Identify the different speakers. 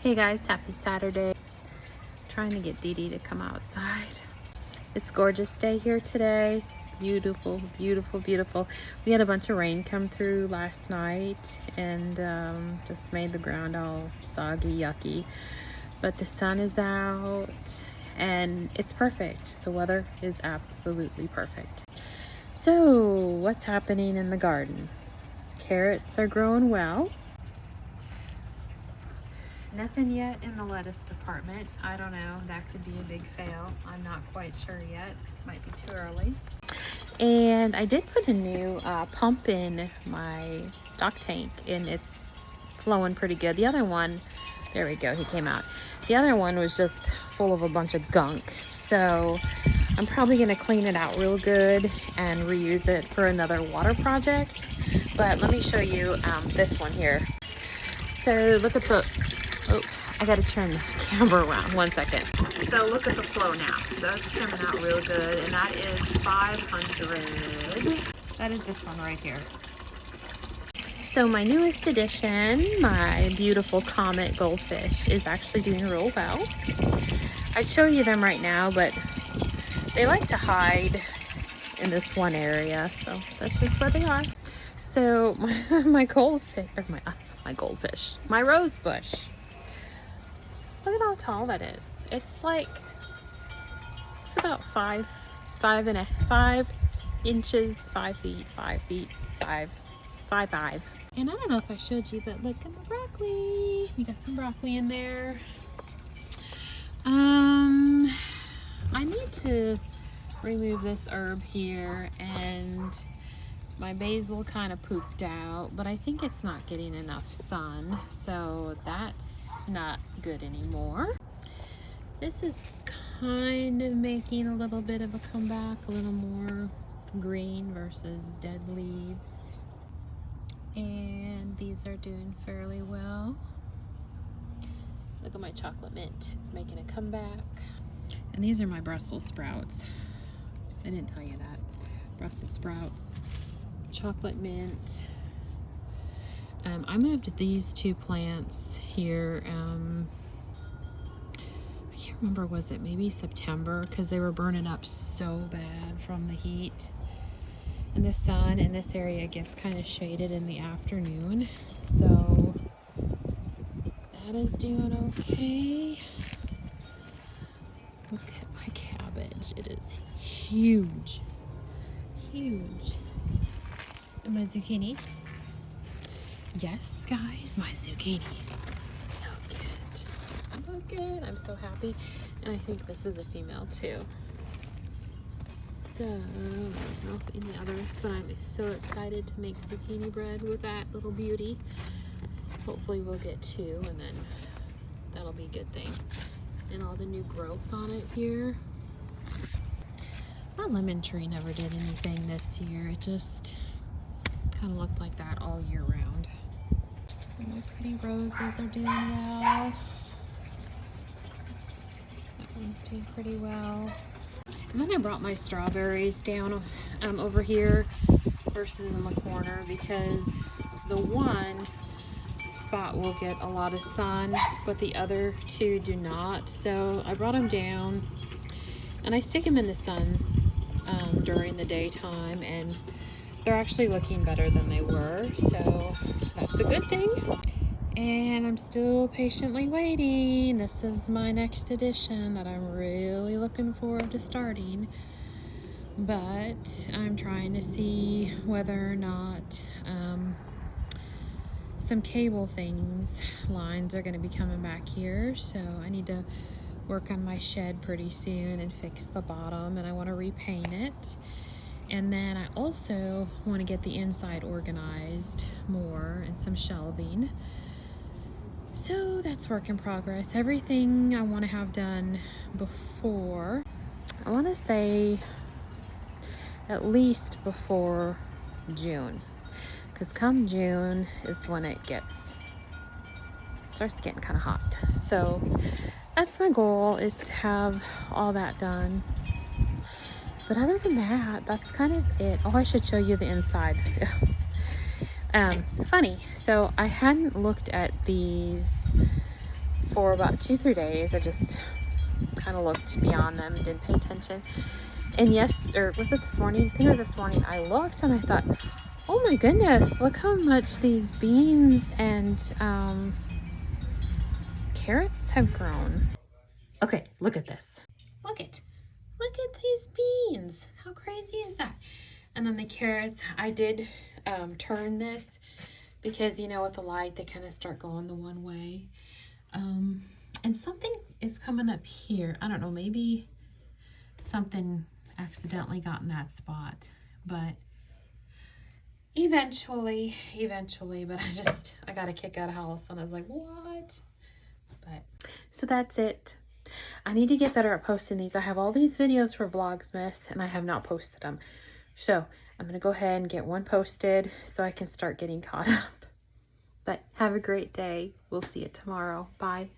Speaker 1: Hey guys, happy Saturday. Trying to get Dee Dee to come outside. It's a gorgeous day here today. Beautiful, beautiful, beautiful. We had a bunch of rain come through last night and just made the ground all soggy, yucky. But the sun is out and it's perfect. The weather is absolutely perfect. So, what's happening in the garden? Carrots are growing well. Nothing yet in the lettuce department. I don't know. That could be a big fail. I'm not quite sure yet. Might be too early. And I did put a new pump in my stock tank, and it's flowing pretty good. The other one, there we go, he came out. The other one was just full of a bunch of gunk. So I'm probably going to clean it out real good and reuse it for another water project. But let me show you this one here. So look at the... Oh, I gotta turn the camera around 1 second. So look at the flow now. So it's coming out real good, and that is 500. That is this one right here. So my newest addition, my beautiful comet goldfish, is actually doing real well. I'd show you them right now, but they like to hide in this one area, so that's just where they are. So my goldfish, or my goldfish, my rose bush. Look at how tall that is. It's like, it's about 5 inches, 5 feet, 5 feet, 5. And I don't know if I showed you, but look at my broccoli. We got some broccoli in there. I need to remove this herb here, and my basil kind of pooped out, but I think it's not getting enough sun, so that's not good anymore. This is kind of making a little bit of a comeback, a little more green versus dead leaves. And these are doing fairly well. Look at my chocolate mint, it's making a comeback. And these are my Brussels sprouts. I didn't tell you that. Brussels sprouts. Chocolate mint. I moved these two plants here. I can't remember, was it maybe September? Because they were burning up so bad from the heat and the sun, and this area gets kind of shaded in the afternoon. So that is doing okay. Look at my cabbage. It is huge. Huge. And my zucchini. Yes, guys, my zucchini. Look it. I'm so happy. And I think this is a female too. So, I don't know if any others, but I'm so excited to make zucchini bread with that little beauty. Hopefully we'll get 2, and then that'll be a good thing. And all the new growth on it here. My lemon tree never did anything this year. It just kind of looked like that all year round. And my pretty roses are doing well. That one's doing pretty well. And then I brought my strawberries down over here versus in the corner, because the one spot will get a lot of sun, but the other 2 do not. So I brought them down, and I stick them in the sun during the daytime, and they're actually looking better than they were, so that's a good thing. And I'm still patiently waiting. This is my next edition that I'm really looking forward to starting, but I'm trying to see whether or not some cable lines are going to be coming back here. So I need to work on my shed pretty soon and fix the bottom, and I want to repaint it. And then I also want to get the inside organized more and some shelving. So that's work in progress. Everything I want to have done before, I want to say at least before June. Because come June is when it starts getting kind of hot. So that's my goal, is to have all that done. But other than that, that's kind of it. Oh, I should show you the inside. Funny. So I hadn't looked at these for about 2-3 days. I just kind of looked beyond them and didn't pay attention. And or was it this morning? I think it was this morning. I looked and I thought, oh my goodness, look how much these beans and carrots have grown. Okay, look at this. Look at these beans. How crazy is that? And then the carrots, I did turn this because, you know, with the light, they kind of start going the one way. And something is coming up here. I don't know, maybe something accidentally got in that spot, but eventually, but I got a kick out of house and I was like, what? But so that's it. I need to get better at posting these. I have all these videos for Vlogmas and I have not posted them. So I'm going to go ahead and get one posted so I can start getting caught up. But have a great day. We'll see you tomorrow. Bye.